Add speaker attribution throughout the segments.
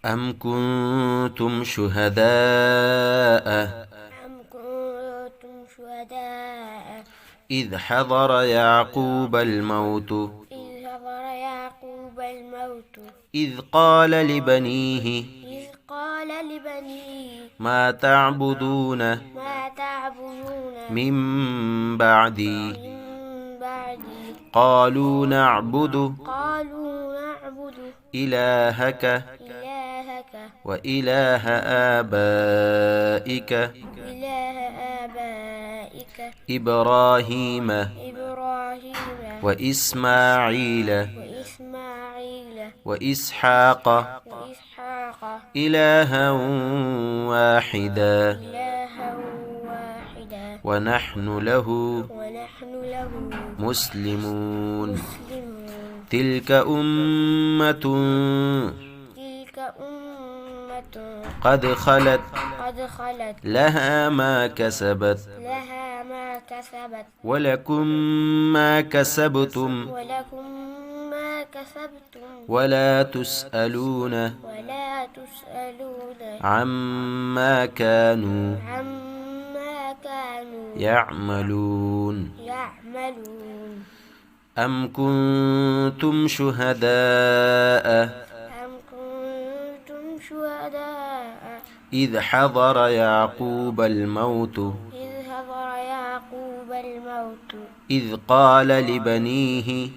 Speaker 1: أم كنتم شهداء إذ حضر يعقوب الموت إذ قال لبنيه ما تعبدون من بعدي قالوا نعبد إلهك وإله آبائك إبراهيم وإسماعيل وإسحاق إلها واحدا ونحن له مسلمون تلك أمة قد خلت لها ما كسبت ولكم ما كسبتم ولا تسألون عما كانوا يعملون أم كنتم شهداء إذ حضر يعقوب الموت إذ قال لبنيه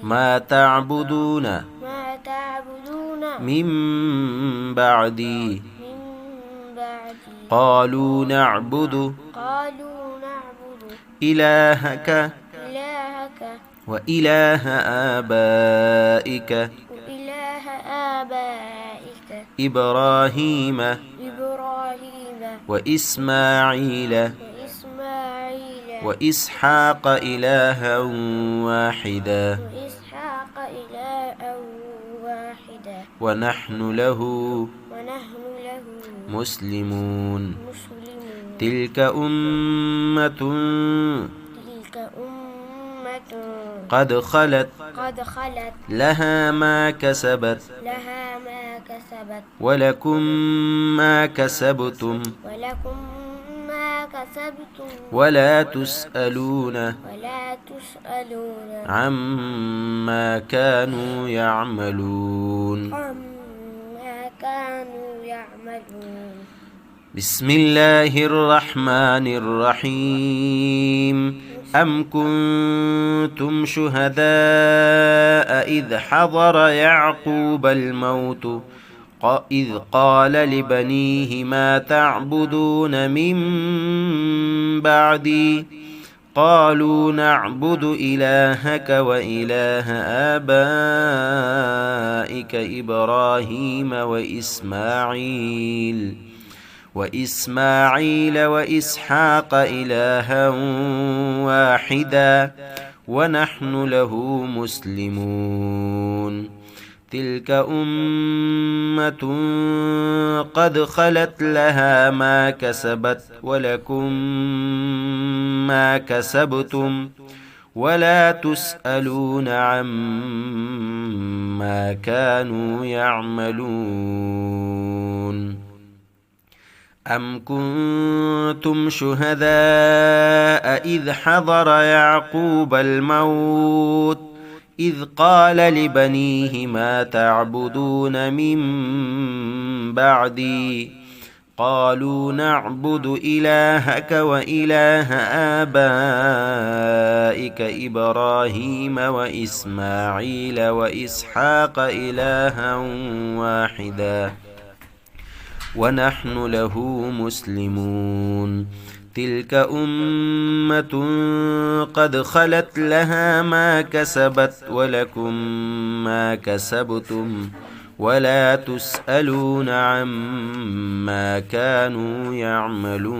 Speaker 1: ما تعبدون من بعدي قالوا نعبد إلهك وإله آبائك إبراهيم وإسماعيل وإسحاق إلها واحدا ونحن له مسلمون تلك أمة قد خلت لها ما كسبت ولكم ما كسبتم ولا تسألون عما كانوا يعملون بسم الله الرحمن الرحيم أم كنتم شهداء إذ حضر يعقوب الموت إذ قال لبنيه ما تعبدون من بعدي قالوا نعبد إلهك وإله آبائك إبراهيم وإسماعيل وإسحاق إلها واحدا ونحن له مسلمون تلك أمة قد خلت لها ما كسبت ولكم ما كسبتم ولا تسألون عما كانوا يعملون أم كنتم شهداء إذ حضر يعقوب الموت إذ قال لبنيه ما تعبدون من بعدي قالوا نعبد إلهك وإله آبائك إبراهيم وإسماعيل وإسحاق إلها واحدا ونحن له مسلمون تلك أمة قد خلت لها ما كسبت ولكم ما كسبتم ولا تسألون عما كانوا يعملون